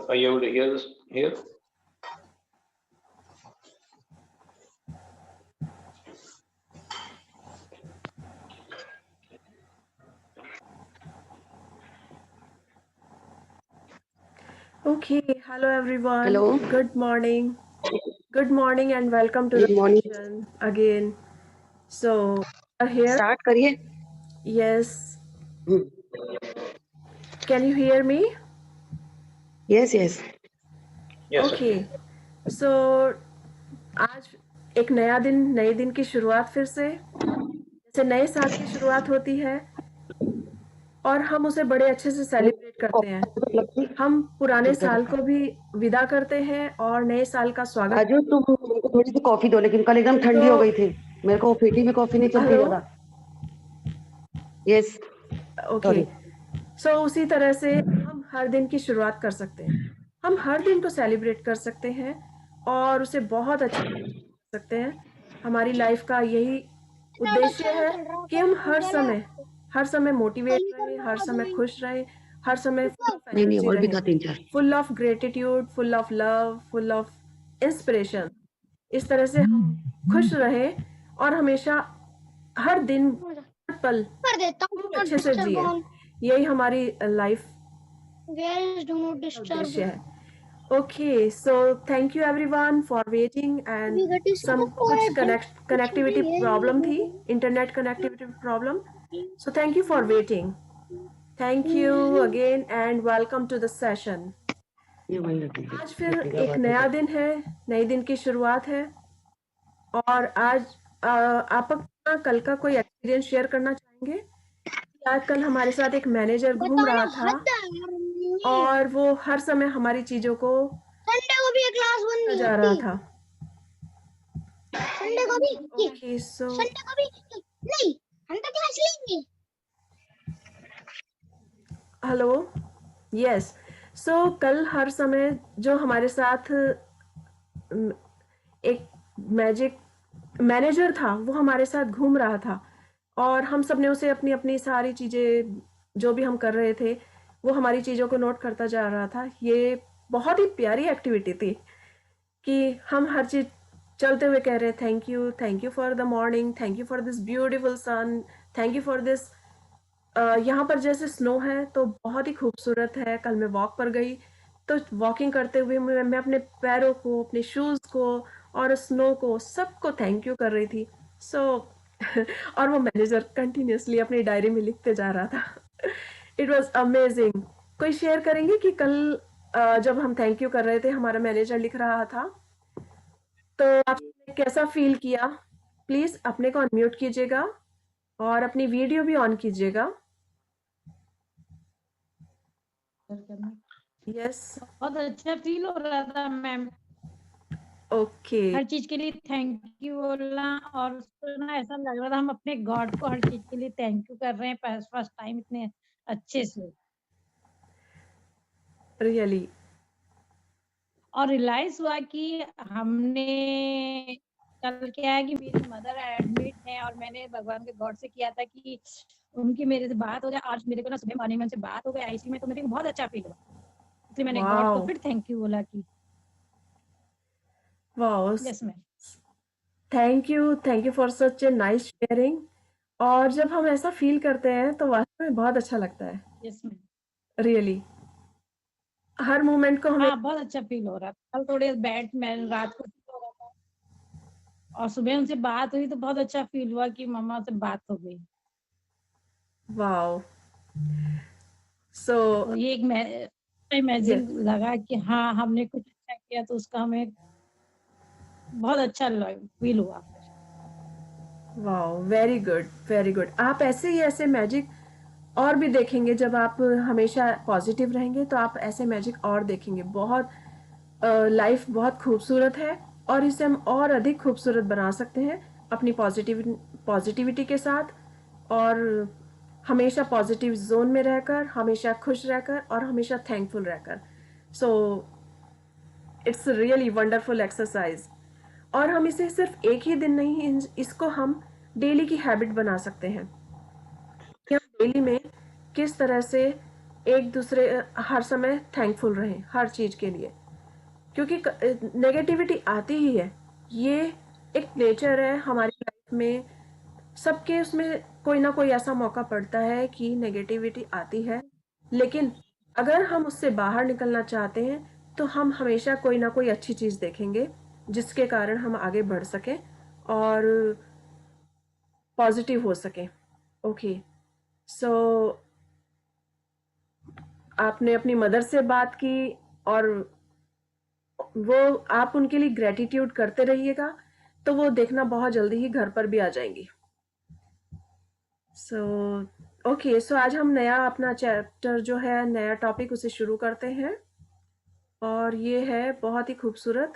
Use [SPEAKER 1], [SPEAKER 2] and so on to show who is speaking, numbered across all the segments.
[SPEAKER 1] are you able to hear this here?
[SPEAKER 2] Okay, hello everyone.
[SPEAKER 3] Hello.
[SPEAKER 2] Good morning. Good morning and welcome to
[SPEAKER 3] Good
[SPEAKER 2] the
[SPEAKER 3] morning.
[SPEAKER 2] session again. So, here,
[SPEAKER 3] Start करिए.
[SPEAKER 2] yes.
[SPEAKER 3] Hmm.
[SPEAKER 2] Can you hear me?
[SPEAKER 3] Yes, yes.
[SPEAKER 1] Yes, sir.
[SPEAKER 2] Okay. So, आज एक नया दिन, नए दिन की शुरुआत फिर से, जैसे नए साल की शुरुआत होती है और हम उसे बड़े अच्छे से सेलिब्रेट करते हैं। हम पुराने साल को भी विदा करते हैं और नए साल का स्वागत।
[SPEAKER 3] आजू तुम मेरे को थोड़ी सी कॉफी दो, लेकिन कल एकदम ठंडी हो गई थी. मेरे को पेटी में कॉफी नहीं चलती
[SPEAKER 2] हेलो?
[SPEAKER 3] ज्यादा. यस.
[SPEAKER 2] ओके. सो उसी तरह से हम हर दिन की शुरुआत कर सकते हैं. हम हर दिन को सेलिब्रेट कर सकते हैं और उसे बहुत अच्छे से कर सकते हैं. हमारी लाइफ का यही उद्देश्य है कि हम हर समय मोटिवेट रहें, हर समय खुश रहें, हर समय फुल ऑफ
[SPEAKER 3] नहीं नहीं,
[SPEAKER 2] एनर्जी
[SPEAKER 3] और भी था
[SPEAKER 2] रहें,
[SPEAKER 3] 3-4.
[SPEAKER 2] Full of gratitude, full of love, full of inspiration. इस तरह से हम खुश रहें और हमेशा हर दिन हर पल खूब अच्छे से जिए. यही हमारी लाइफ उद्देश्य है. Okay, so thank you everyone for waiting and some कुछ connectivity problem थी, internet connectivity problem. So thank you for waiting. Thank you again and welcome to the session.
[SPEAKER 3] ये वही रख दीजिए.
[SPEAKER 2] आज फिर एक नया दिन है, नए दिन की शुरुआत है और आज आप अपना कल का कोई एक्सपीरियंस शेयर करना चाहेंगे? आज कल हमारे साथ एक मैनेजर घूम रहा था और वो हर समय हमारी चीजों को
[SPEAKER 4] संडे को भी क्लास बंद नहीं
[SPEAKER 2] जा रहा था.
[SPEAKER 4] संडे को भी
[SPEAKER 2] Okay, so
[SPEAKER 4] संडे को भी नहीं, हम तो क्लास लेंगे.
[SPEAKER 2] हेलो. यस. सो कल हर समय जो हमारे साथ एक मैनेजर था, वो हमारे साथ घूम रहा था और हम सब ने उसे अपनी अपनी सारी चीजें जो भी हम कर रहे थे वो हमारी चीजों को नोट करता जा रहा था. ये बहुत ही प्यारी एक्टिविटी थी कि हम हर चीज चलते हुए कह रहे thank you for the morning, thank you for this beautiful sun, thank you for this. यहाँ पर जैसे स्नो है तो बहुत ही खूबसूरत है. कल मैं वॉक पर गई तो वॉकिंग करते हुए मैं अपने पैरों को, अपने शूज को और स्नो को सबको थैंक यू कर रही थी. सो और वो मैनेजर कंटिन्यूसली अपनी डायरी में लिखते जा रहा था. It was amazing. कोई शेयर करेंगे कि कल जब हम थैंक यू कर रहे थे हमारा मैनेजर लिख रहा था तो आपने कैसा फील किया? प्लीज अपने को अनम्यूट कीजिएगा और अपनी वीडियो भी ऑन कीजिएगा. यस.
[SPEAKER 5] बहुत अच्छा फील हो रहा था मैम.
[SPEAKER 2] ओके.
[SPEAKER 5] हर चीज के लिए थैंक यू बोलना और उसको ना ऐसा लग रहा था हम अपने गॉड को हर चीज के लिए थैंक यू कर रहे हैं फर्स्ट टाइम इतने अच्छे से.
[SPEAKER 2] रियली.
[SPEAKER 5] और रियलाइज हुआ कि हमने कल क्या है कि मेरी मदर एडमिट है और मैंने भगवान के गॉड से किया था कि उनकी मेरे से बात हो जाए. आज मेरे को ना सुबह मॉर्निंग में उनसे बात हो गई आईसीयू में, तो मेरे को बहुत अच्छा फील हुआ. इसलिए मैंने गॉड को फिर थैंक यू बोला कि
[SPEAKER 2] wow.
[SPEAKER 5] Yes ma'am.
[SPEAKER 2] Thank you for such a nice sharing. और जब हम ऐसा फील करते हैं तो वास्तव में बहुत अच्छा लगता है.
[SPEAKER 5] Yes ma'am.
[SPEAKER 2] रियली. हर मोमेंट को हमें
[SPEAKER 5] हाँ बहुत अच्छा फील हो रहा था. कल थोड़े बैठ मैं रात को हो रहा था और सुबह उनसे बात हुई तो बहुत अच्छा फील हुआ कि मम्मा से बात हो गई.
[SPEAKER 2] वाओ. सो
[SPEAKER 5] तो ये एक इमेजिन लगा कि हाँ हमने कुछ अच्छा किया तो उसका हमें बहुत अच्छा फील हुआ.
[SPEAKER 2] Wow. Very good, very good. आप ऐसे मैजिक और भी देखेंगे. जब आप हमेशा पॉजिटिव रहेंगे तो आप ऐसे मैजिक और देखेंगे. बहुत लाइफ बहुत खूबसूरत है और इसे हम और अधिक खूबसूरत बना सकते हैं अपनी पॉजिटिविटी के साथ और हमेशा पॉजिटिव जोन में रहकर, हमेशा खुश रहकर और हमेशा थैंकफुल रहकर. So it's really wonderful exercise. और हम इसे सिर्फ एक ही दिन नहीं, इसको हम डेली की हैबिट बना सकते हैं कि हम डेली में किस तरह से एक दूसरे हर समय थैंकफुल रहें हर चीज़ के लिए, क्योंकि नेगेटिविटी आती ही है, ये एक नेचर है हमारी लाइफ में, सबके उसमें कोई ना कोई ऐसा मौका पड़ता है कि नेगेटिविटी आती है। लेकिन अगर हम उससे बाहर निकलना चाहते हैं तो हम हमेशा कोई ना कोई अच्छी चीज़ देखेंगे जिसके कारण हम आगे बढ़ सकें और पॉजिटिव हो सकें। ओके, सो आपने अपनी मदर से बात की और वो आप उनके लिए ग्रेटिट्यूड करते रहिएगा, तो वो देखना बहुत जल्दी ही घर पर भी आ जाएंगी। सो ओके, सो आज हम नया अपना चैप्टर जो है, नया टॉपिक उसे शुरू करते हैं, और ये है बहुत ही खूबसूरत।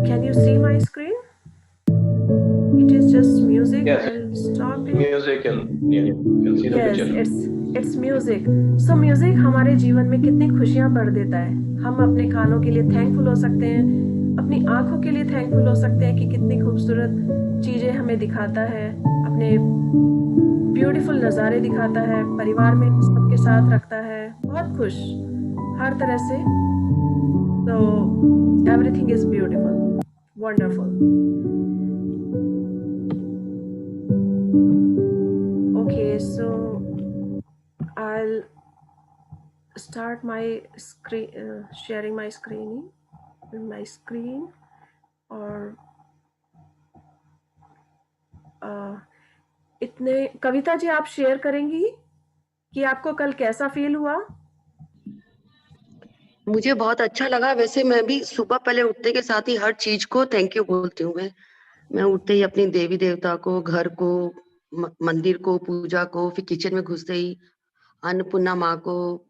[SPEAKER 2] Can you see my screen? It is just music.
[SPEAKER 1] Yes.
[SPEAKER 2] I'll stop it.
[SPEAKER 1] Music and yeah, you can see the
[SPEAKER 2] Yes,
[SPEAKER 1] picture.
[SPEAKER 2] it's music. So music हमारे जीवन में कितनी खुशियां भर देता है। हम अपने कानों के लिए थैंकफुल हो सकते हैं, अपनी आंखों के लिए थैंकफुल हो सकते हैं कि कितनी खूबसूरत चीजें हमें दिखाता है, अपने ब्यूटीफुल नज़ारे दिखाता है, परिवार में सबके साथ रखता है, बहुत खुश हर तरह से। So everything is beautiful, wonderful. Okay, so I'll start my screen, sharing my screen, और इतने कविता जी आप शेयर करेंगी कि आपको कल कैसा फील हुआ?
[SPEAKER 3] मुझे बहुत अच्छा लगा। वैसे मैं भी सुबह पहले उठने के साथ ही हर चीज को थैंक यू बोलती हूँ। मैं उठते ही अपनी देवी देवता को, घर को, मंदिर को, पूजा को, फिर किचन में घुसते ही अन्नपूर्णा माँ को,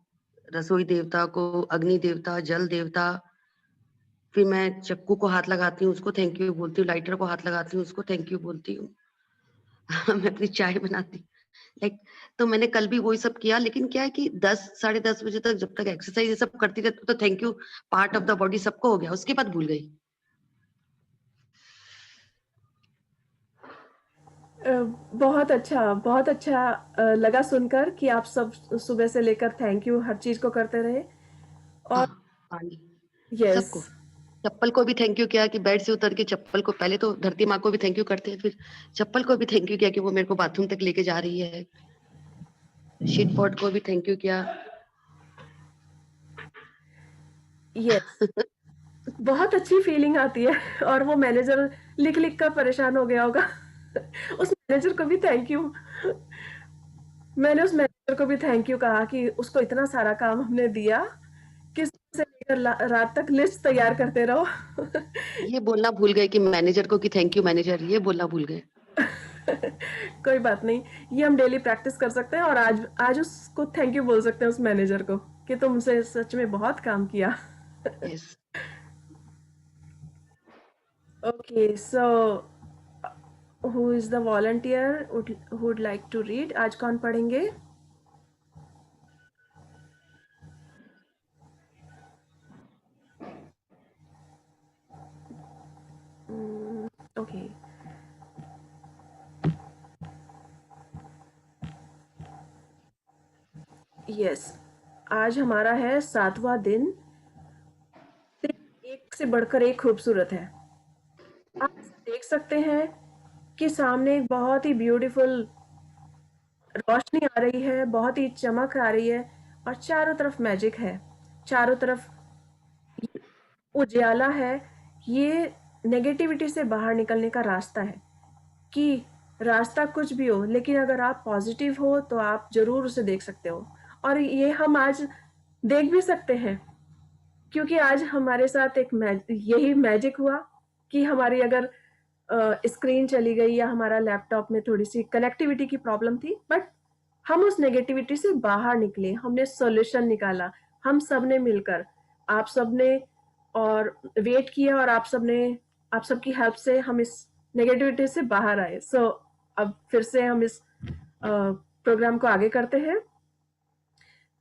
[SPEAKER 3] रसोई देवता को, अग्नि देवता, जल देवता, फिर मैं चक्कू को हाथ लगाती हूँ, उसको थैंक यू बोलती हूँ, लाइटर को हाथ लगाती हूँ, उसको थैंक यू बोलती हूँ। मैं अपनी चाय बनाती लाइक तो मैंने कल भी वही सब किया। लेकिन क्या है कि 10 साढ़े 10 बजे तक जब तक एक्सरसाइज ये सब करती रहती तो thank you part of the body सबको हो गया, उसके बाद भूल गई।
[SPEAKER 2] बहुत अच्छा लगा सुनकर कि आप सब सुबह से लेकर थैंक यू हर चीज को करते रहे। और
[SPEAKER 3] हाँ,
[SPEAKER 2] यस,
[SPEAKER 3] सबको, चप्पल को भी थैंक यू किया कि बेड से उतर के चप्पल को, पहले तो धरती माँ को भी थैंक यू करते हैं, फिर चप्पल को भी थैंक यू किया कि वो मेरे को बाथरूम तक लेके जा रही है। शीट पॉट को भी थैंक यू किया।
[SPEAKER 2] यस, बहुत अच्छी फीलिंग आती है। और वो मैनेजर लिख लिख कर परेशान हो गया होगा। उस मैनेजर को भी थैंक यू। मैंने उस मैनेजर को भी थैंक यू कहा कि उसको इतना सारा काम हमने दिया कि सुबह से लेकर रात तक लिस्ट तैयार करते रहो।
[SPEAKER 3] ये बोलना भूल गए कि मैनेजर को कि थैंक यू मैनेजर, ये बोलना भूल गए।
[SPEAKER 2] कोई बात नहीं, ये हम डेली प्रैक्टिस कर सकते हैं, और आज उसको थैंक यू बोल सकते हैं उस मैनेजर को कि तुमसे सच में बहुत काम किया।
[SPEAKER 3] Yes.
[SPEAKER 2] Okay, so who is the volunteer who would like to read? आज कौन पढ़ेंगे? ओके, यस, आज हमारा है 7वां दिन। एक से बढ़कर एक खूबसूरत है। आप देख सकते हैं कि सामने एक बहुत ही ब्यूटीफुल रोशनी आ रही है, बहुत ही चमक आ रही है, और चारों तरफ मैजिक है, चारों तरफ उजाला है। ये नेगेटिविटी से बाहर निकलने का रास्ता है, कि रास्ता कुछ भी हो, लेकिन अगर आप पॉजिटिव हो तो आप जरूर उसे देख सकते हो। और ये हम आज देख भी सकते हैं, क्योंकि आज हमारे साथ यही मैजिक हुआ कि हमारी अगर स्क्रीन चली गई या हमारा लैपटॉप में थोड़ी सी कनेक्टिविटी की प्रॉब्लम थी, बट हम उस नेगेटिविटी से बाहर निकले, हमने सॉल्यूशन निकाला, हम सब ने मिलकर, आप सब ने और वेट किया, और आप सबकी हेल्प से हम इस नेगेटिविटी से बाहर आए। सो अब फिर से हम इस प्रोग्राम को आगे करते हैं।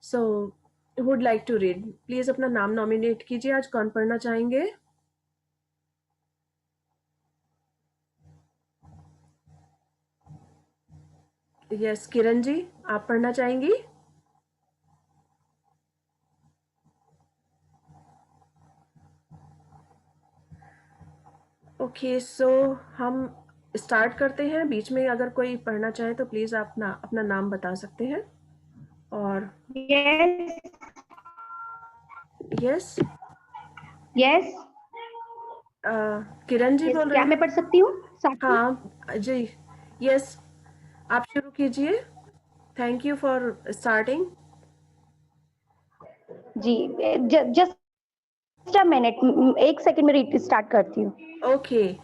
[SPEAKER 2] So would like to read? Please अपना नाम नॉमिनेट कीजिए। आज कौन पढ़ना चाहेंगे? यस, किरण जी, आप पढ़ना चाहेंगी? ओके, सो हम स्टार्ट करते हैं। बीच में अगर कोई पढ़ना चाहे तो प्लीज आप अपना नाम बता सकते हैं। और
[SPEAKER 6] yes
[SPEAKER 2] yes,
[SPEAKER 6] yes
[SPEAKER 2] Kiran ji
[SPEAKER 6] yes,
[SPEAKER 2] बोल रहे
[SPEAKER 6] क्या
[SPEAKER 2] हैं?
[SPEAKER 6] मैं पढ़ सकती हूँ साथ में?
[SPEAKER 2] हाँ जी, यस, आप शुरू कीजिए। Thank you for starting.
[SPEAKER 6] जी, जस्ट अ मिनट, एक सेकंड में रीड स्टार्ट करती हूँ।
[SPEAKER 2] ओके,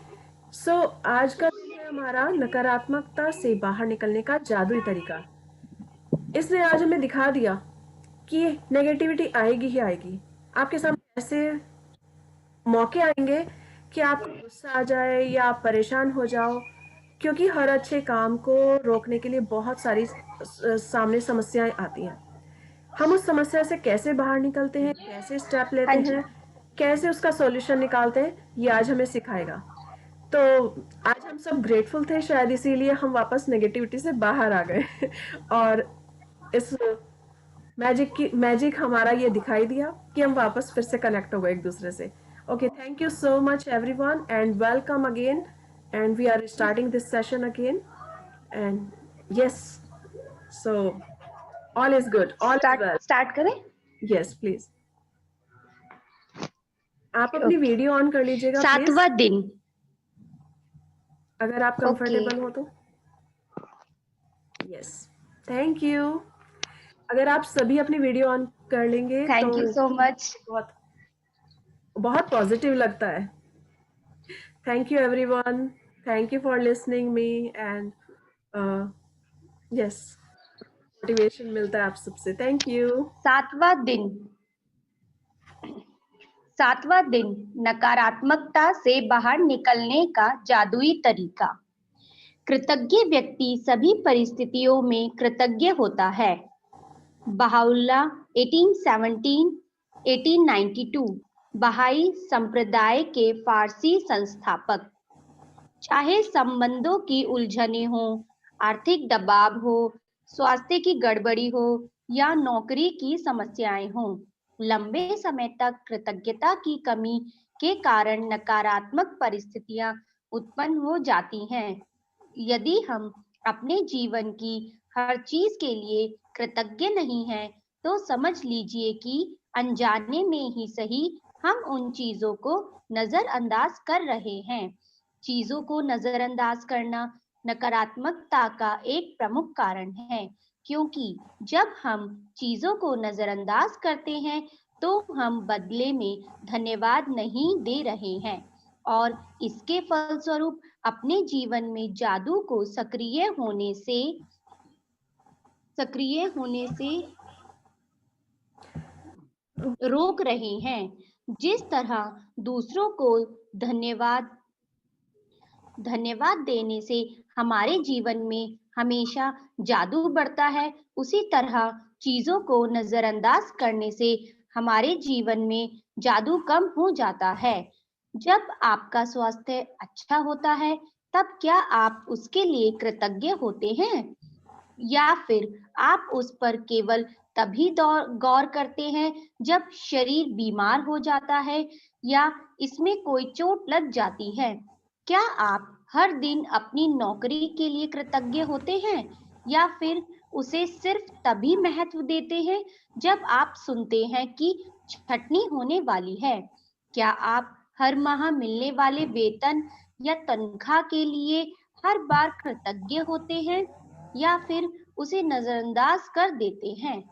[SPEAKER 2] सो आज का दिन है हमारा नकारात्मकता से बाहर निकलने का जादुई तरीका। इसने आज हमें दिखा दिया कि नेगेटिविटी आएगी ही आएगी। आपके सामने ऐसे मौके आएंगे कि आपको गुस्सा आ जाए या आप परेशान हो जाओ, क्योंकि हर अच्छे काम को रोकने के लिए बहुत सारी सामने समस्याएं आती हैं। हम उस समस्या से कैसे बाहर निकलते हैं, कैसे स्टेप लेते
[SPEAKER 6] हाँ जी।
[SPEAKER 2] हैं, कैसे उसका सॉल्यूशन निकालते हैं, ये आज हमें सिखाएगा। तो आज हम सब ग्रेटफुल थे, शायद इसीलिए हम वापस नेगेटिविटी से बाहर आ गए और इस मैजिक हमारा ये दिखाई दिया कि हम वापस फिर से कनेक्ट हो गए एक दूसरे से। Okay, thank you so much everyone and welcome again, and we are starting this session again. And yes, so all is good, all is well.
[SPEAKER 6] Start करें?
[SPEAKER 2] यस प्लीज, आप अपनी वीडियो ऑन कर लीजिएगा प्लीज,
[SPEAKER 6] 7वां दिन।
[SPEAKER 2] अगर आप comfortable हो तो। Yes, thank you. अगर आप सभी अपनी वीडियो ऑन कर लेंगे
[SPEAKER 6] थैंक
[SPEAKER 2] तो
[SPEAKER 6] यू सो मच।
[SPEAKER 2] बहुत बहुत पॉजिटिव लगता है। Thank you everyone, thank you for listening me and yes, motivation मिलता है आप सबसे। Thank you.
[SPEAKER 6] 7वां दिन। 7वां दिन, नकारात्मकता से बाहर निकलने का जादुई तरीका। कृतज्ञ व्यक्ति सभी परिस्थितियों में कृतज्ञ होता है। बहाउल्लाह 1892 बहाई संप्रदाय के फारसी संस्थापक। चाहे संबंधों की उलझने हो, आर्थिक दबाव हो, स्वास्थ्य की गड़बड़ी हो या नौकरी की समस्याएं हो, लंबे समय तक कृतज्ञता की कमी के कारण नकारात्मक परिस्थितियां उत्पन्न हो जाती हैं। यदि हम अपने जीवन की हर चीज के लिए कृतज्ञ नहीं हैं, तो समझ लीजिए कि अनजाने में ही सही हम उन चीजों को नजरअंदाज कर रहे हैं। चीजों को नजरअंदाज करना नकारात्मकता का एक प्रमुख कारण है, क्योंकि जब हम चीजों को नजरअंदाज करते हैं तो हम बदले में धन्यवाद नहीं दे रहे हैं और इसके फलस्वरूप अपने जीवन में जादू को सक्रिय होने से रोक रहे हैं। जिस तरह दूसरों को धन्यवाद देने से हमारे जीवन में हमेशा जादू बढ़ता है, उसी तरह चीजों को नजरअंदाज करने से हमारे जीवन में जादू कम हो जाता है। जब आपका स्वास्थ्य अच्छा होता है, तब क्या आप उसके लिए कृतज्ञ होते हैं या फिर आप उस पर केवल तभी गौर करते हैं जब शरीर बीमार हो जाता है या इसमें कोई चोट लग जाती है? क्या आप हर दिन अपनी नौकरी के लिए कृतज्ञ होते हैं या फिर उसे सिर्फ तभी महत्व देते हैं जब आप सुनते हैं कि छटनी होने वाली है? क्या आप हर माह मिलने वाले वेतन या तनख्वाह के लिए हर बार कृतज्ञ होते हैं या फिर उसे नजरअंदाज कर देते हैं?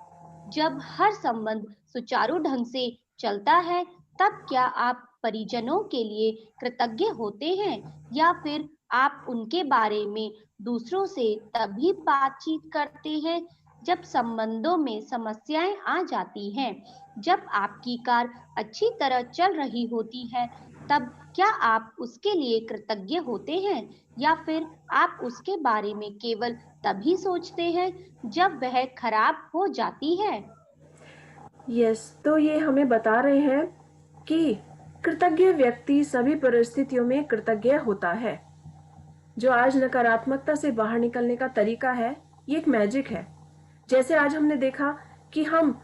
[SPEAKER 6] जब हर संबंध सुचारू ढंग से चलता है, तब क्या आप परिजनों के लिए कृतज्ञ होते हैं या फिर आप उनके बारे में दूसरों से तभी बातचीत करते हैं जब संबंधों में समस्याएं आ जाती हैं? जब आपकी कार अच्छी तरह चल रही होती है, तब क्या आप उसके लिए कृतज्ञ होते हैं या फिर आप उसके बारे में केवल तभी सोचते हैं जब वह खराब हो जाती है?
[SPEAKER 2] यस, तो ये हमें बता रहे हैं कि कृतज्ञ व्यक्ति सभी परिस्थितियों में कृतज्ञ होता है। जो आज नकारात्मकता से बाहर निकलने का तरीका है, ये एक मैजिक है। जैसे आज हमने देखा कि हम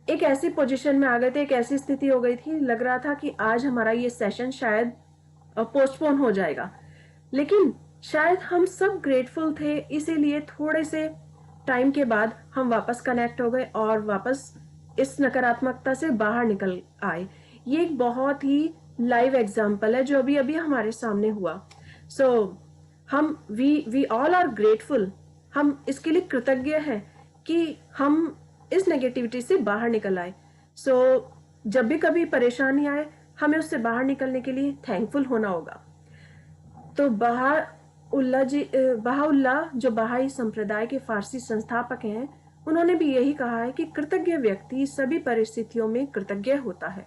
[SPEAKER 2] एक ऐसी पोजीशन में आ गए थे, एक ऐसी स्थिति हो गई थी, लग रहा था कि आज हमारा ये सेशन शायद पोस्टपोन हो जाएगा, लेकिन शायद हम सब ग्रेटफुल थे, इसीलिए थोड़े से टाइम के बाद हम वापस कनेक्ट हो गए और वापस इस नकारात्मकता से बाहर निकल आए। ये एक बहुत ही लाइव एग्जाम्पल है जो अभी अभी हमारे सामने हुआ। सो हम वी ऑल आर ग्रेटफुल, हम इसके लिए कृतज्ञ हैं कि हम इस नेगेटिविटी से बाहर निकल आए। सो जब भी कभी परेशानी आए, हमें उससे बाहर निकलने के लिए थैंकफुल होना होगा। तो बहाउल्लाह जो बहाई संप्रदाय के फारसी संस्थापक हैं, उन्होंने भी यही कहा है कि कृतज्ञ व्यक्ति सभी परिस्थितियों में कृतज्ञ होता है।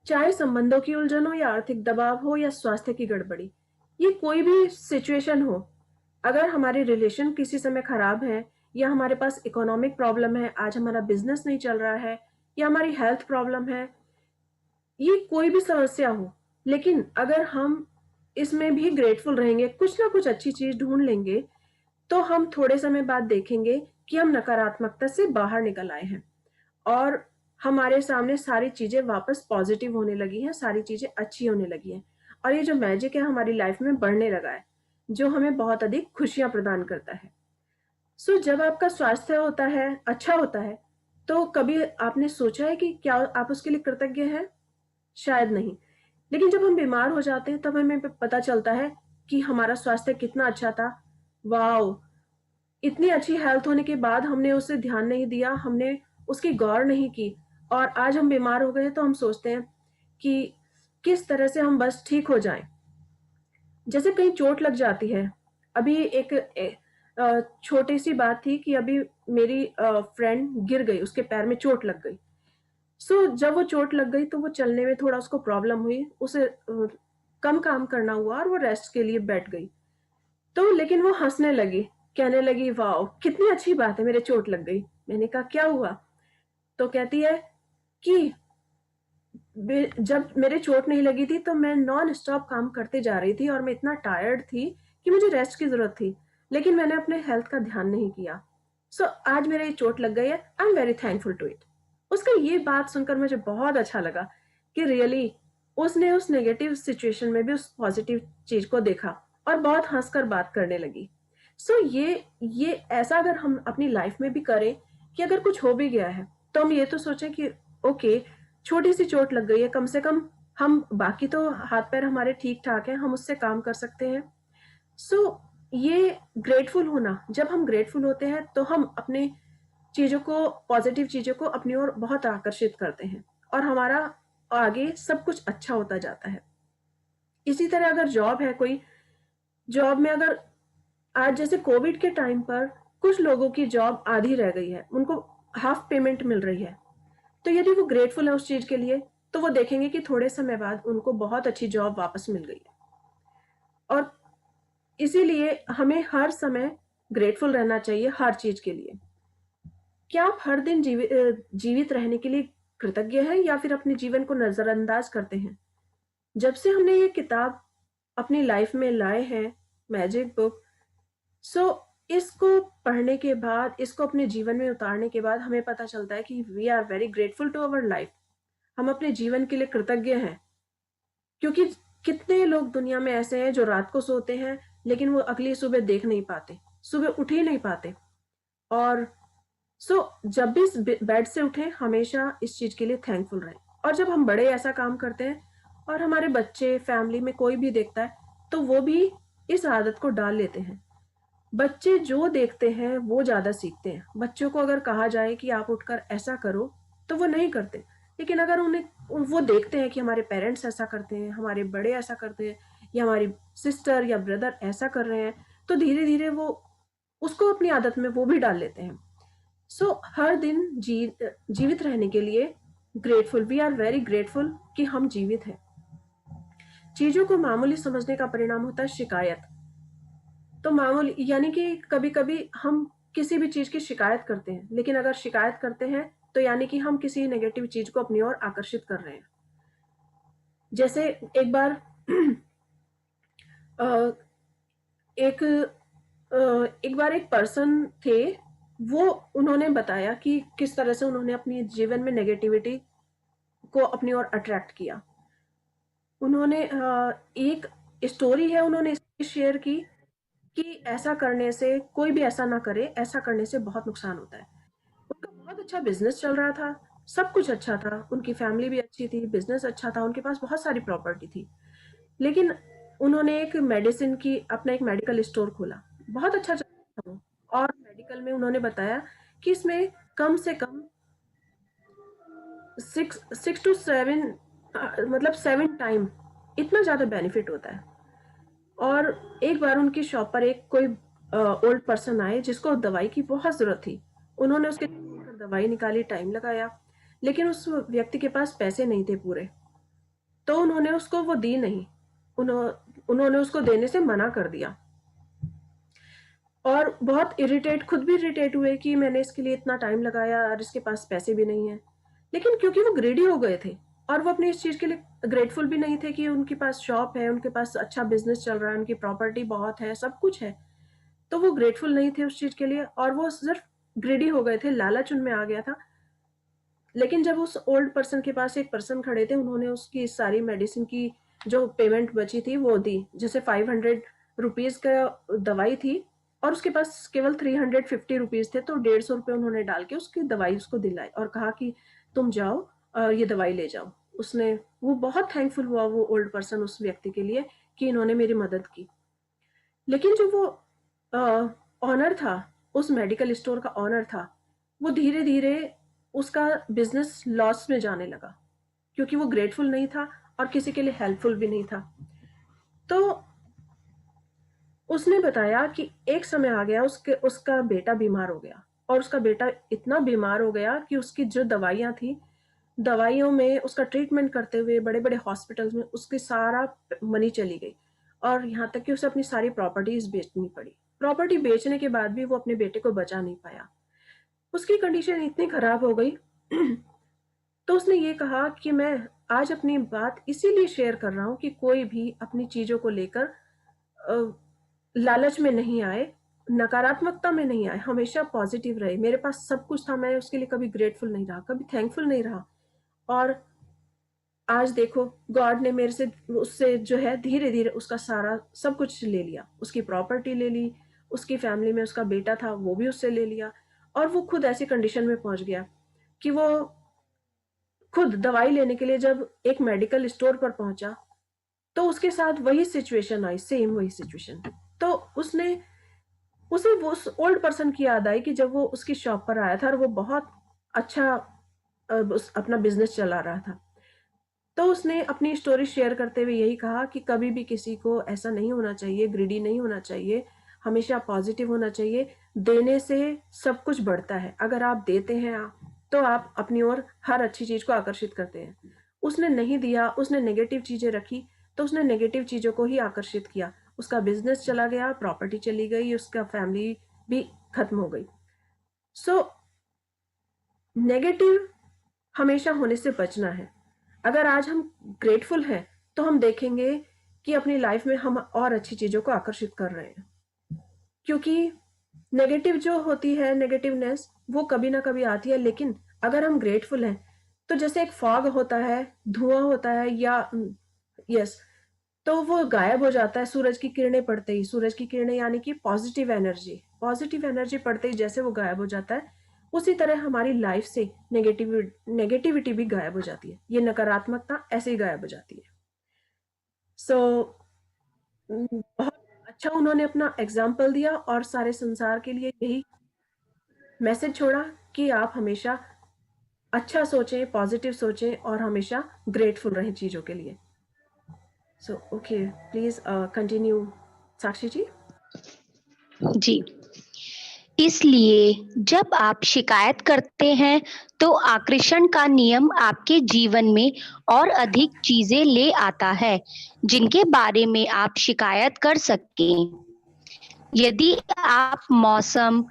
[SPEAKER 2] चाहे संबंधों की उलझन हो या आर्थिक दबाव हो या स्वास्थ्य की गड़बड़ी, ये कोई भी सिचुएशन हो, अगर हमारे रिलेशन किसी समय खराब है या हमारे पास इकोनॉमिक प्रॉब्लम है, आज हमारा बिजनेस नहीं चल रहा है या हमारी हेल्थ प्रॉब्लम है, ये कोई भी समस्या हो, लेकिन अगर हम इसमें भी ग्रेटफुल रहेंगे, कुछ ना कुछ अच्छी चीज ढूंढ लेंगे, तो हम थोड़े समय बाद देखेंगे कि हम नकारात्मकता से बाहर निकल आए हैं और हमारे सामने सारी चीजें वापस पॉजिटिव होने लगी हैं, सारी चीजें अच्छी होने लगी हैं और ये जो मैजिक है हमारी लाइफ में बढ़ने लगा है, जो हमें बहुत अधिक खुशियां प्रदान करता है। सो जब आपका स्वास्थ्य होता है, अच्छा होता है, तो कभी आपने सोचा है कि क्या आप उसके लिए कृतज्ञ हैं? शायद नहीं। लेकिन जब हम बीमार हो जाते हैं, तब हमें पता चलता है कि हमारा स्वास्थ्य कितना अच्छा था। वाओ! इतनी अच्छी हेल्थ होने के बाद हमने उसे ध्यान नहीं दिया, हमने उसकी गौर नहीं की और आज हम बीमार हो गए तो हम सोचते हैं कि किस तरह से हम बस ठीक हो जाएं। जैसे कहीं चोट लग जाती है, अभी एक छोटी सी बात थी कि अभी मेरी फ्रेंड गिर गई, उसके पैर में चोट लग गई। सो जब वो चोट लग गई तो वो चलने में थोड़ा उसको प्रॉब्लम हुई, उसे कम काम करना हुआ और वो रेस्ट के लिए बैठ गई। तो लेकिन वो हंसने लगी, कहने लगी वाओ कितनी अच्छी बात है, मेरे चोट लग गई। मैंने कहा क्या हुआ? तो कहती है कि जब मेरे चोट नहीं लगी थी तो मैं नॉन स्टॉप काम करते जा रही थी और मैं इतना टायर्ड थी कि मुझे रेस्ट की जरूरत थी, लेकिन मैंने अपने हेल्थ का ध्यान नहीं किया। सो आज मेरे ये चोट लग गई है, I am very thankful to it. उसका ये बात सुनकर मुझे बहुत अच्छा लगा कि रियली उसने उस नेगेटिव सिचुएशन में भी उस पॉजिटिव चीज को देखा और बहुत हंसकर बात करने लगी। सो ये ऐसा अगर हम अपनी लाइफ में भी करें कि अगर कुछ हो भी गया है तो हम ये तो सोचें कि ओके छोटी सी चोट लग गई है, कम से कम हम बाकी तो हाथ पैर हमारे ठीक ठाक हैं, हम उससे काम कर सकते हैं। सो ये ग्रेटफुल होना, जब हम ग्रेटफुल होते हैं तो हम अपने चीजों को, पॉजिटिव चीजों को अपनी ओर बहुत आकर्षित करते हैं और हमारा आगे सब कुछ अच्छा होता जाता है। इसी तरह अगर जॉब है, कोई जॉब में अगर आज जैसे कोविड के टाइम पर कुछ लोगों की जॉब आधी रह गई है, उनको हाफ पेमेंट मिल रही है, तो यदि वो ग्रेटफुल है उस चीज के लिए तो वो देखेंगे कि थोड़े समय बाद उनको बहुत अच्छी जॉब वापस मिल गई है। और इसीलिए हमें हर समय ग्रेटफुल रहना चाहिए हर चीज के लिए। क्या आप हर दिन जीवित रहने के लिए कृतज्ञ हैं या फिर अपने जीवन को नजरअंदाज करते हैं? जब से हमने ये किताब अपनी लाइफ में लाए हैं, मैजिक बुक, सो इसको पढ़ने के बाद, इसको अपने जीवन में उतारने के बाद हमें पता चलता है कि we are very grateful to our life. हम अपने जीवन के लिए कृतज्ञ हैं, क्योंकि कितने लोग दुनिया में ऐसे हैं जो रात को सोते हैं लेकिन वो अगली सुबह देख नहीं पाते, सुबह उठ ही नहीं पाते। और जब भी इस बेड से उठें हमेशा इस चीज के लिए थैंकफुल रहें। और जब हम बड़े ऐसा काम करते हैं और हमारे बच्चे, फैमिली में कोई भी देखता है तो वो भी इस आदत को डाल लेते हैं। बच्चे जो देखते हैं वो ज्यादा सीखते हैं। बच्चों को अगर कहा जाए कि आप उठकर ऐसा करो तो वो नहीं करते, लेकिन अगर उन्हें वो देखते हैं कि हमारे पेरेंट्स ऐसा करते हैं, हमारे बड़े ऐसा करते हैं या हमारी सिस्टर या ब्रदर ऐसा कर रहे हैं, तो धीरे धीरे वो उसको अपनी आदत में वो भी डाल लेते हैं। हर दिन जीवित रहने के लिए grateful, we are very grateful कि हम जीवित हैं। चीजों को मामूली समझने का परिणाम होता है शिकायत। तो मामूली यानी कि कभी कभी हम किसी भी चीज की शिकायत करते हैं, लेकिन अगर शिकायत करते हैं तो यानी कि हम किसी नेगेटिव चीज को अपनी ओर आकर्षित कर रहे हैं। जैसे एक बार अ, एक एक पर्सन थे, वो उन्होंने बताया कि किस तरह से उन्होंने अपनी जीवन में नेगेटिविटी को अपनी ओर अट्रैक्ट किया। उन्होंने एक स्टोरी है उन्होंने शेयर की कि ऐसा करने से, कोई भी ऐसा ना करे, ऐसा करने से बहुत नुकसान होता है। उनका बहुत अच्छा बिजनेस चल रहा था, सब कुछ अच्छा था, उनकी फैमिली भी अच्छी थी, बिजनेस अच्छा था, उनके पास बहुत सारी प्रॉपर्टी थी, लेकिन उन्होंने एक मेडिसिन की अपना एक मेडिकल स्टोर खोला, बहुत अच्छा चल रहा था वो। और मेडिकल में उन्होंने बताया कि इसमें कम से कम 6 to 7 मतलब 7 टाइम इतना ज़्यादा बेनिफिट होता है। और एक बार उनकी शॉप पर एक कोई ओल्ड पर्सन आए जिसको दवाई की बहुत ज़रूरत थी। उन्होंने उसके दवाई निकाली, टाइम लगाया, लेकिन उस व्यक्ति के पास पैसे नहीं थे पूरे, तो उन्होंने उसको वो दी नहीं। उन्होंने उसको देने से मना कर दिया और बहुत खुद भी इरिटेट हुए कि मैंने इसके लिए इतना टाइम लगाया और इसके पास पैसे भी नहीं है। लेकिन क्योंकि वो ग्रेडी हो गए थे और वो अपनी इस चीज़ के लिए ग्रेटफुल भी नहीं थे कि उनके पास शॉप है, उनके पास अच्छा बिजनेस चल रहा है, उनकी प्रॉपर्टी बहुत है, सब कुछ है, तो वो ग्रेटफुल नहीं थे उस चीज़ के लिए और वो सिर्फ ग्रेडी हो गए थे, लालच उनमें आ गया था। लेकिन जब उस ओल्ड पर्सन के पास एक पर्सन खड़े थे, उन्होंने उसकी सारी मेडिसिन की जो पेमेंट बची थी वो दी। जैसे 500 रुपीज़ का दवाई थी और उसके पास केवल 350 रुपीज़ थे, तो 150 रुपये उन्होंने डाल के उसकी दवाई उसको दिलाई और कहा कि तुम जाओ ये दवाई ले जाओ। वो बहुत थैंकफुल हुआ वो ओल्ड पर्सन उस व्यक्ति के लिए कि इन्होंने मेरी मदद की। लेकिन जो वो ऑनर था, उस मेडिकल स्टोर का ऑनर था, वो धीरे धीरे उसका बिजनेस लॉस में जाने लगा क्योंकि वो ग्रेटफुल नहीं था और किसी के लिए हेल्पफुल भी नहीं था। तो उसने बताया कि एक समय आ गया, उसका बेटा बीमार हो गया और उसका बेटा इतना बीमार हो गया कि उसकी जो दवाइयाँ थी, दवाइयों में उसका ट्रीटमेंट करते हुए बड़े बड़े हॉस्पिटल्स में उसकी सारा मनी चली गई और यहाँ तक कि उसे अपनी सारी प्रॉपर्टीज बेचनी पड़ी। प्रॉपर्टी बेचने के बाद भी वो अपने बेटे को बचा नहीं पाया, उसकी कंडीशन इतनी खराब हो गई तो उसने ये कहा कि मैं आज अपनी बात इसीलिए शेयर कर रहा हूँ कि कोई भी अपनी चीज़ों को लेकर लालच में नहीं आए, नकारात्मकता में नहीं आए, हमेशा पॉजिटिव रहे। मेरे पास सब कुछ था, मैं उसके लिए कभी ग्रेटफुल नहीं रहा, कभी थैंकफुल नहीं रहा, और आज देखो गॉड ने मेरे से उससे जो है धीरे धीरे उसका सारा सब कुछ ले लिया, उसकी प्रॉपर्टी ले ली, उसकी फैमिली में उसका बेटा था वो भी उससे ले लिया, और वो खुद ऐसी कंडीशन में पहुंच गया कि वो खुद दवाई लेने के लिए जब एक मेडिकल स्टोर पर पहुंचा तो उसके साथ वही सिचुएशन आई, सेम वही सिचुएशन। तो उसे वो उस ओल्ड पर्सन की याद आई कि जब वो उसकी शॉप पर आया था और वो बहुत अच्छा अपना बिजनेस चला रहा था, तो उसने अपनी स्टोरी शेयर करते हुए यही कहा कि कभी भी किसी को ऐसा नहीं होना चाहिए, ग्रीडी नहीं होना चाहिए, हमेशा पॉजिटिव होना चाहिए। देने से सब कुछ बढ़ता है, अगर आप देते हैं तो आप अपनी ओर हर अच्छी चीज को आकर्षित करते हैं। उसने नहीं दिया, उसने नेगेटिव चीजें रखी तो उसने नेगेटिव चीजों को ही आकर्षित किया, उसका बिजनेस चला गया, प्रॉपर्टी चली गई, उसका फैमिली भी खत्म हो गई। सो नेगेटिव हमेशा होने से बचना है। अगर आज हम ग्रेटफुल हैं तो हम देखेंगे कि अपनी लाइफ में हम और अच्छी चीजों को आकर्षित कर रहे हैं, क्योंकि नेगेटिव जो होती है, नेगेटिवनेस वो कभी ना कभी आती है, लेकिन अगर हम ग्रेटफुल हैं तो जैसे एक फॉग होता है, धुआं होता है, या यस, तो वो गायब हो जाता है सूरज की किरणें पड़ते ही। सूरज की किरणें यानी कि पॉजिटिव एनर्जी पड़ते ही जैसे वो गायब हो जाता है, उसी तरह हमारी लाइफ से नेगेटिविटी भी गायब हो जाती है, ये नकारात्मकता ऐसे ही गायब हो जाती है। सो बहुत अच्छा उन्होंने अपना एग्जाम्पल दिया और सारे संसार के लिए यही मैसेज छोड़ा कि आप हमेशा अच्छा सोचें, पॉजिटिव सोचें और हमेशा ग्रेटफुल रहें चीज़ों के लिए। सो ओके, प्लीज कंटिन्यू साक्षी जी।
[SPEAKER 6] जी, इसलिए जब आप शिकायत करते हैं तो आकर्षण का नियम आपके जीवन में और अधिक चीजें ले आता है जिनके बारे में आप शिकायत कर सकें। यदि आप मौसम,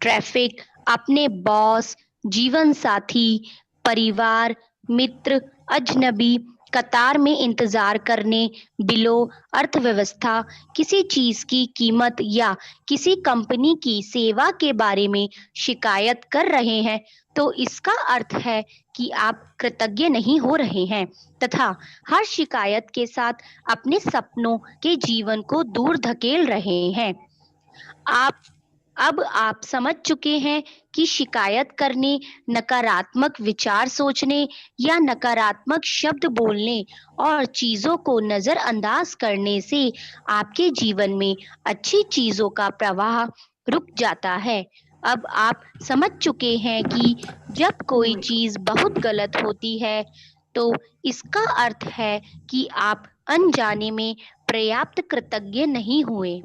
[SPEAKER 6] ट्रैफिक, अपने बॉस, जीवन साथी, परिवार, मित्र, अजनबी, कतार में इंतजार करने, बिलों, अर्थव्यवस्था, किसी चीज की कीमत या किसी कंपनी की सेवा के बारे में शिकायत कर रहे हैं, तो इसका अर्थ है कि आप कृतज्ञ नहीं हो रहे हैं तथा हर शिकायत के साथ अपने सपनों के जीवन को दूर धकेल रहे हैं। अब आप समझ चुके हैं कि शिकायत करने, नकारात्मक विचार सोचने या नकारात्मक शब्द बोलने और चीजों को नजरअंदाज करने से आपके जीवन में अच्छी चीजों का प्रवाह रुक जाता है। अब आप समझ चुके हैं कि जब कोई चीज बहुत गलत होती है तो इसका अर्थ है कि आप अनजाने में पर्याप्त कृतज्ञ नहीं हुए।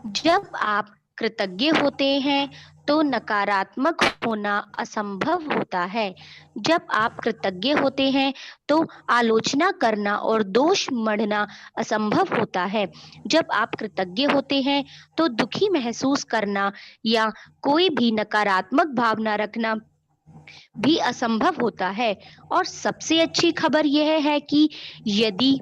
[SPEAKER 6] जब आप कृतज्ञ होते हैं तो नकारात्मक होना असंभव होता है। जब आप कृतज्ञ होते हैं तो आलोचना करना और दोष मढ़ना असंभव होता है। जब आप कृतज्ञ होते हैं तो दुखी महसूस करना या कोई भी नकारात्मक भावना रखना भी असंभव होता है। और सबसे अच्छी खबर यह है कि यदि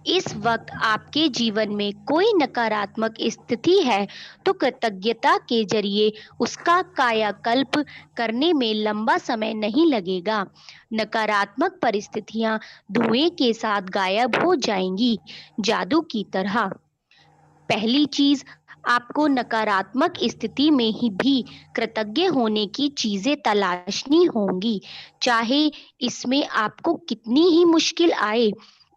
[SPEAKER 6] इस वक्त आपके जीवन में कोई नकारात्मक स्थिति है तो कृतज्ञता के जरिए उसका कायाकल्प करने में लंबा समय नहीं लगेगा। नकारात्मक परिस्थितियां धुएं के साथ गायब हो जाएंगी, जादू की तरह। पहली चीज, आपको नकारात्मक स्थिति में ही भी कृतज्ञ होने की चीजें तलाशनी होंगी, चाहे इसमें आपको कितनी ही मुश्किल आए,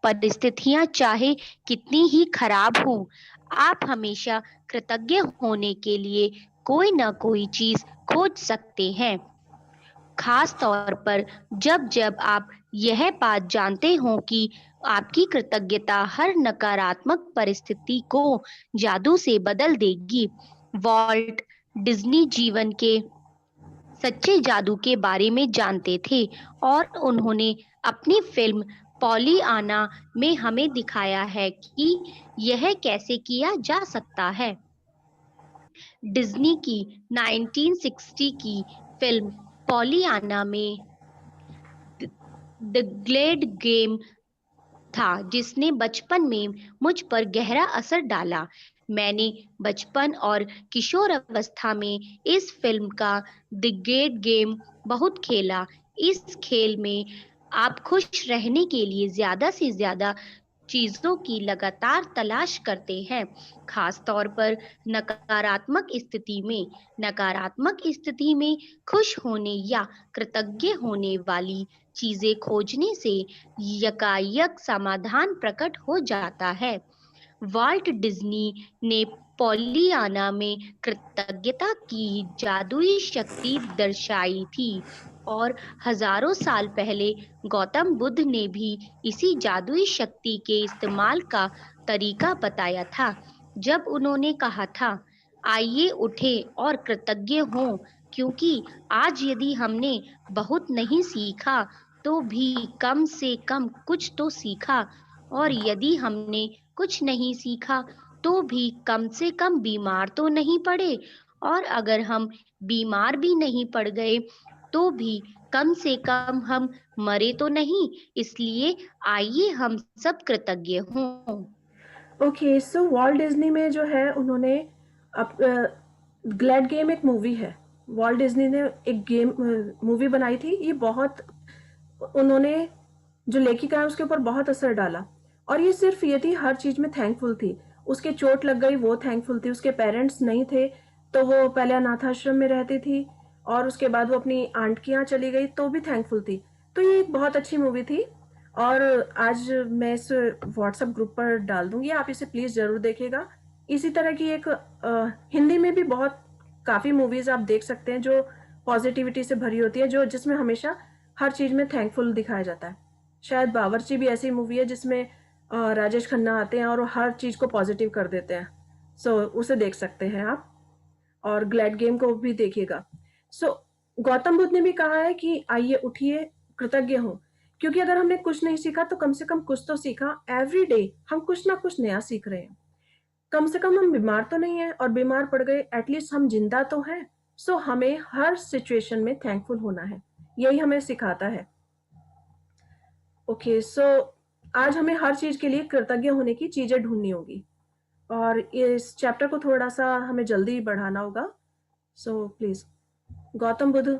[SPEAKER 6] परिस्थितियां चाहे कितनी ही खराब हो। आप हमेशा कृतज्ञ होने के लिए कोई ना कोई चीज खोज सकते हैं, खास तौर पर जब आप यह बात जानते हो कि आपकी कृतज्ञता हर नकारात्मक परिस्थिति को जादू से बदल देगी। वॉल्ट डिज्नी जीवन के सच्चे जादू के बारे में जानते थे और उन्होंने अपनी फिल्म पॉलीआना में हमें दिखाया है कि यह कैसे किया जा सकता है। डिज्नी की 1960 की फिल्म पॉलीआना में द ग्लेड गेम था जिसने बचपन में मुझ पर गहरा असर डाला। मैंने बचपन और किशोर अवस्था में इस फिल्म का द ग्लेड गेम बहुत खेला। इस खेल में आप खुश रहने के लिए ज्यादा से ज्यादा चीजों की लगातार तलाश करते हैं, खास तौर पर नकारात्मक स्थिति में खुश होने या कृतज्ञ होने वाली चीजें खोजने से यकायक समाधान प्रकट हो जाता है। वाल्ट डिज्नी ने पॉलीआना में कृतज्ञता की जादुई शक्ति दर्शाई थी और हजारों साल पहले गौतम बुद्ध ने भी इसी जादुई शक्ति के इस्तेमाल का तरीका बताया था, जब उन्होंने कहा था, आइए उठें और कृतज्ञ हों, क्योंकि आज यदि हमने बहुत नहीं सीखा तो भी कम से कम कुछ तो सीखा, और यदि हमने कुछ नहीं सीखा तो भी कम से कम बीमार तो नहीं पड़े, और अगर हम बीमार भी नहीं पड़ गए तो भी कम से कम हम मरे तो नहीं। इसलिए आइए हम सब कृतज्ञ हों।
[SPEAKER 2] ओके, सो वॉल्ट डिज्नी में जो है उन्होंने ग्लैड गेम एक मूवी है, वॉल्ट डिज्नी ने एक गेम मूवी बनाई थी। ये बहुत, उन्होंने जो लेखिका है उसके ऊपर बहुत असर डाला, और ये सिर्फ ये थी, हर चीज में थैंकफुल थी। उसके चोट लग गई वो थैंकफुल थी, उसके पेरेंट्स नहीं थे तो वो पहले अनाथ आश्रम में रहती थी, और उसके बाद वो अपनी आंट के यहाँ चली गई तो भी थैंकफुल थी। तो ये एक बहुत अच्छी मूवी थी, और आज मैं इस व्हाट्सएप ग्रुप पर डाल दूंगी, आप इसे प्लीज जरूर देखिएगा। इसी तरह की एक हिंदी में भी बहुत काफी मूवीज आप देख सकते हैं जो पॉजिटिविटी से भरी होती है, जो जिसमें हमेशा हर चीज में थैंकफुल दिखाया जाता है। शायद बावर्ची भी ऐसी मूवी है जिसमें राजेश खन्ना आते हैं और हर चीज को पॉजिटिव कर देते हैं। सो उसे देख सकते हैं आप, और ग्लैड गेम को भी देखिएगा। सो गौतम बुद्ध ने भी कहा है कि आइए उठिए, कृतज्ञ हो, क्योंकि अगर हमने कुछ नहीं सीखा तो कम से कम कुछ तो सीखा। एवरी डे हम कुछ ना कुछ नया सीख रहे हैं। कम से कम हम बीमार तो नहीं है, और बीमार पड़ गए एटलीस्ट हम जिंदा तो हैं। सो हमें हर सिचुएशन में थैंकफुल होना है, यही हमें सिखाता है। ओके, सो आज हमें हर चीज के लिए कृतज्ञ होने की चीजें ढूंढनी होगी, और इस चैप्टर को थोड़ा सा हमें जल्दी बढ़ाना होगा। सो प्लीज, गौतम बुद्ध,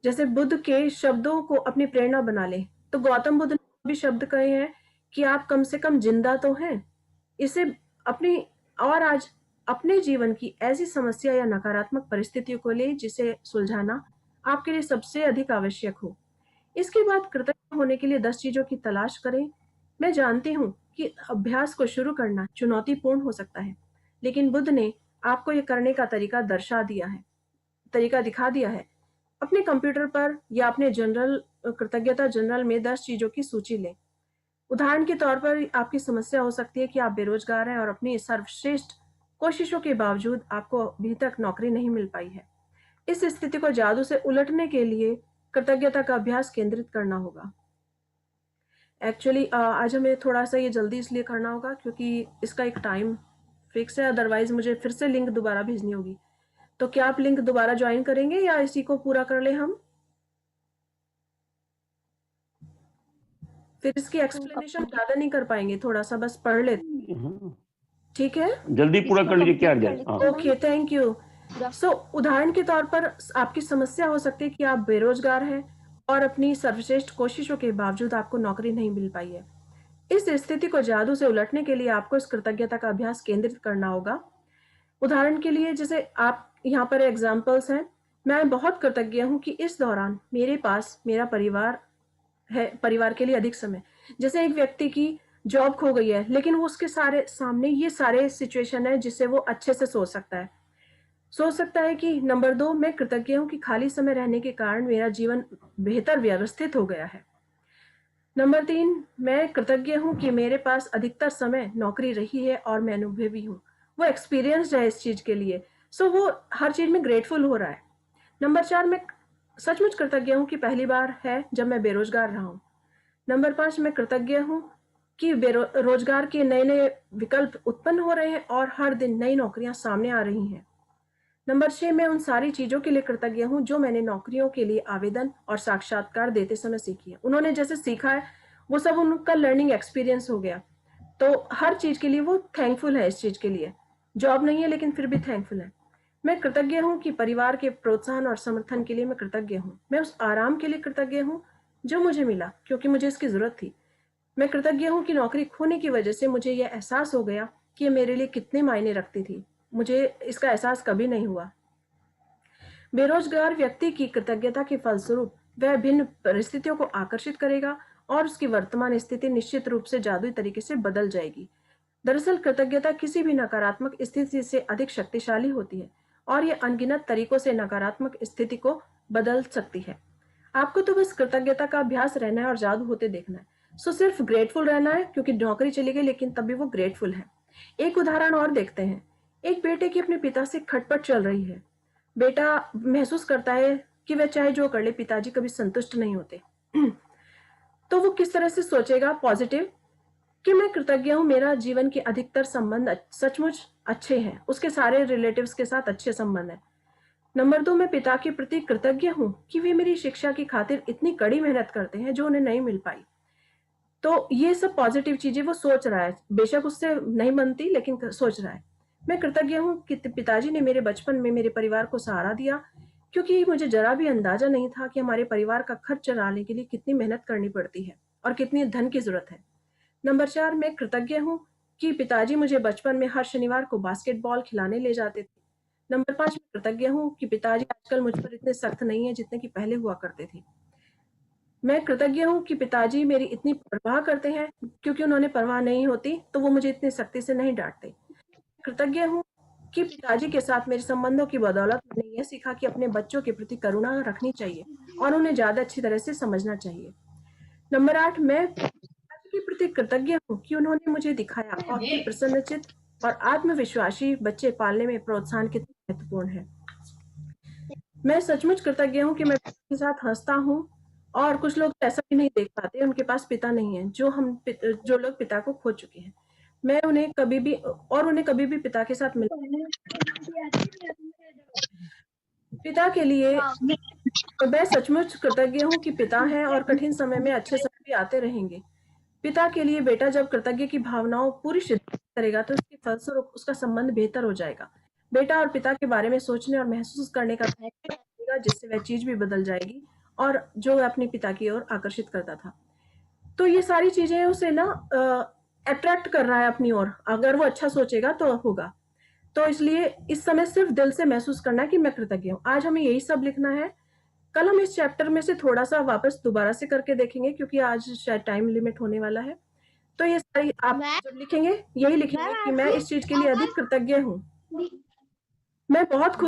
[SPEAKER 2] जैसे बुद्ध के शब्दों को अपनी प्रेरणा बना ले, तो गौतम बुद्ध ने भी शब्द कहे हैं कि आप कम से कम जिंदा तो हैं। इसे अपनी, और आज अपने जीवन की ऐसी समस्या या नकारात्मक परिस्थितियों को ले जिसे सुलझाना आपके लिए सबसे अधिक आवश्यक हो। इसके बाद कृतज्ञ होने के लिए 10 चीजों की तलाश करें। मैं जानती हूँ कि अभ्यास को शुरू करना चुनौतीपूर्ण हो सकता है, लेकिन बुद्ध ने आपको यह करने का तरीका दिखा दिया है। अपने कंप्यूटर पर या अपने कृतज्ञता जनरल में 10 चीजों की सूची लें। उदाहरण के तौर पर आपकी समस्या हो सकती है कि आप बेरोजगार हैं और अपनी सर्वश्रेष्ठ कोशिशों के बावजूद आपको अभी तक नौकरी नहीं मिल पाई है। इस स्थिति को जादू से उलटने के लिए कृतज्ञता का अभ्यास केंद्रित करना होगा। एक्चुअली आज हमें थोड़ा सा ये जल्दी इसलिए करना होगा क्योंकि इसका एक टाइम फिक्स है, अदरवाइज मुझे फिर से लिंक दोबारा भेजनी होगी। तो क्या आप लिंक दोबारा ज्वाइन करेंगे या इसी को पूरा कर ले हम? फिर इसकी एक्सप्लेनेशन ज्यादा नहीं कर पाएंगे, थोड़ा सा बस पढ़ लेते, ठीक है?
[SPEAKER 7] जल्दी पूरा कर लीजिए, क्या urgent.
[SPEAKER 2] Okay, thank you. So उदाहरण के तौर पर आपकी समस्या हो सकती है कि आप बेरोजगार हैं और अपनी सर्वश्रेष्ठ कोशिशों के बावजूद आपको नौकरी नहीं मिल पाई है। इस स्थिति को जादू से उलटने के लिए आपको इस कृतज्ञता का अभ्यास केंद्रित करना होगा। उदाहरण के लिए, जैसे आप यहाँ पर एग्जाम्पल्स हैं, मैं बहुत कृतज्ञ हूँ कि इस दौरान मेरे पास मेरा परिवार है, परिवार के लिए अधिक समय। जैसे एक व्यक्ति की जॉब खो गई है, लेकिन वो उसके सामने ये सारे सिचुएशन है जिससे वो अच्छे से सोच सकता है कि नंबर 2, मैं कृतज्ञ हूँ कि खाली समय रहने के कारण मेरा जीवन बेहतर व्यवस्थित हो गया है। नंबर 3, मैं कृतज्ञ हूँ कि मेरे पास अधिकतर समय नौकरी रही है और मैं अनुभवी हूँ, वो एक्सपीरियंस्ड है इस चीज के लिए, सो वो हर चीज में ग्रेटफुल हो रहा है। नंबर 4, मैं सचमुच कृतज्ञ हूँ कि पहली बार है जब मैं बेरोजगार रहा हूँ। नंबर 5, मैं कृतज्ञ हूँ कि रोजगार के नए नए विकल्प उत्पन्न हो रहे हैं और हर दिन नई नौकरियां सामने आ रही हैं। नंबर 6, मैं उन सारी चीजों के लिए कृतज्ञ हूँ जो मैंने नौकरियों के लिए आवेदन और साक्षात्कार देते समय सीखी है। उन्होंने जैसे सीखा है वो सब उनका लर्निंग एक्सपीरियंस हो गया, तो हर चीज के लिए वो थैंकफुल है। इस चीज के लिए जॉब नहीं है लेकिन फिर भी थैंकफुल है। मैं कृतज्ञ हूँ कि परिवार के प्रोत्साहन और समर्थन के लिए मैं कृतज्ञ हूँ। मैं उस आराम के लिए कृतज्ञ हूँ जो मुझे मिला क्योंकि मुझे इसकी जरूरत थी। मैं कृतज्ञ हूँ कि नौकरी खोने की वजह से मुझे यह एहसास हो गया कि ये मेरे लिए कितने मायने रखती थी, मुझे इसका एहसास कभी नहीं हुआ। बेरोजगार व्यक्ति की कृतज्ञता के फलस्वरूप वह भिन्न परिस्थितियों को आकर्षित करेगा और उसकी वर्तमान स्थिति निश्चित रूप से जादुई तरीके से बदल जाएगी। दरअसल कृतज्ञता किसी भी नकारात्मक स्थिति से अधिक शक्तिशाली होती है और ये अनगिनत तरीकों से नकारात्मक स्थिति को बदल सकती है। आपको तो बस कृतज्ञता का अभ्यास रहना है और जादू होते देखना है। सो सिर्फ ग्रेटफुल रहना है क्योंकि नौकरी चली गई लेकिन तभी वो ग्रेटफुल है। एक उदाहरण और देखते हैं। एक बेटे की अपने पिता से खटपट चल रही है। बेटा महसूस करता है कि वह चाहे जो कर ले पिताजी कभी संतुष्ट नहीं होते। तो वो किस तरह से सोचेगा पॉजिटिव कि मैं कृतज्ञ हूँ, मेरा जीवन के अधिकतर संबंध सचमुच अच्छे हैं, उसके सारे रिलेटिव्स के साथ अच्छे संबंध हैं। नंबर 2, मैं पिता के प्रति कृतज्ञ हूँ कि वे मेरी शिक्षा की खातिर इतनी कड़ी मेहनत करते हैं जो उन्हें नहीं मिल पाई। तो ये सब पॉजिटिव चीजें वो सोच रहा है, बेशक उससे नहीं बनती लेकिन सोच रहा है। मैं कृतज्ञ हूँ कि पिताजी ने मेरे बचपन में मेरे परिवार को सहारा दिया क्योंकि मुझे जरा भी अंदाजा नहीं था कि हमारे परिवार का खर्च चलाने के लिए कितनी मेहनत करनी पड़ती है और कितनी धन की जरूरत है। नंबर 4, मैं कृतज्ञ हूँ कि पिताजी मुझे बचपन में हर शनिवार को बास्केटबॉल खिलाने ले जाते थे। नंबर 5, मैं कृतज्ञ हूँ कि पिताजी आजकल मुझ पर इतने सख्त नहीं है जितने कि पहले हुआ करते थे। मैं कृतज्ञ हूँ कि पिताजी मेरी इतनी परवाह करते हैं क्योंकि उन्होंने परवाह नहीं होती तो वो मुझे इतनी सख्ती से नहीं डांटते। कृतज्ञ हूँ कि पिताजी के साथ मेरे संबंधों की बदौलत मैंने यह सीखा कि अपने बच्चों के प्रति करुणा रखनी चाहिए और उन्हें ज्यादा अच्छी तरह से समझना चाहिए। नंबर 8, मैं के प्रति कृतज्ञ हूँ कि उन्होंने मुझे दिखाया और कि प्रसन्नचित और आत्मविश्वासी बच्चे पालने में प्रोत्साहन कितना महत्वपूर्ण है। मैं सचमुच कृतज्ञ हूँ कि मैं के साथ हंसता हूँ और कुछ लोग ऐसा भी नहीं देख पाते, उनके पास पिता नहीं है, जो लोग पिता को खो चुके हैं। मैं उन्हें कभी भी पिता के साथ मिला, पिता के लिए मैं सचमुच कृतज्ञ हूँ कि पिता हैं और कठिन समय में अच्छे समय भी आते रहेंगे। पिता के लिए बेटा जब कृतज्ञ की भावनाओं पूरी शिद्दत से करेगा तो उसके फलस्वरूप उसका संबंध बेहतर हो जाएगा। बेटा और पिता के बारे में सोचने और महसूस करने का तरीका बदलेगा, जिससे वह चीज भी बदल जाएगी और जो वह अपने पिता की ओर आकर्षित करता था। तो ये सारी चीजें उसे ना अट्रैक्ट कर रहा है अपनी ओर, अगर वो अच्छा सोचेगा तो होगा। तो इसलिए इस समय सिर्फ दिल से महसूस करना है कि मैं कृतज्ञ हूँ। आज हमें यही सब लिखना है। कल हम इस चैप्टर में से थोड़ा सा वापस दोबारा से करके देखेंगे, क्योंकि आज शायद टाइम लिमिट होने वाला है। तो ये सारी आप जब लिखेंगे यही लिखेंगे कि मैं इस चीज के लिए अधिक कृतज्ञ हूँ। मैं बहुत खुश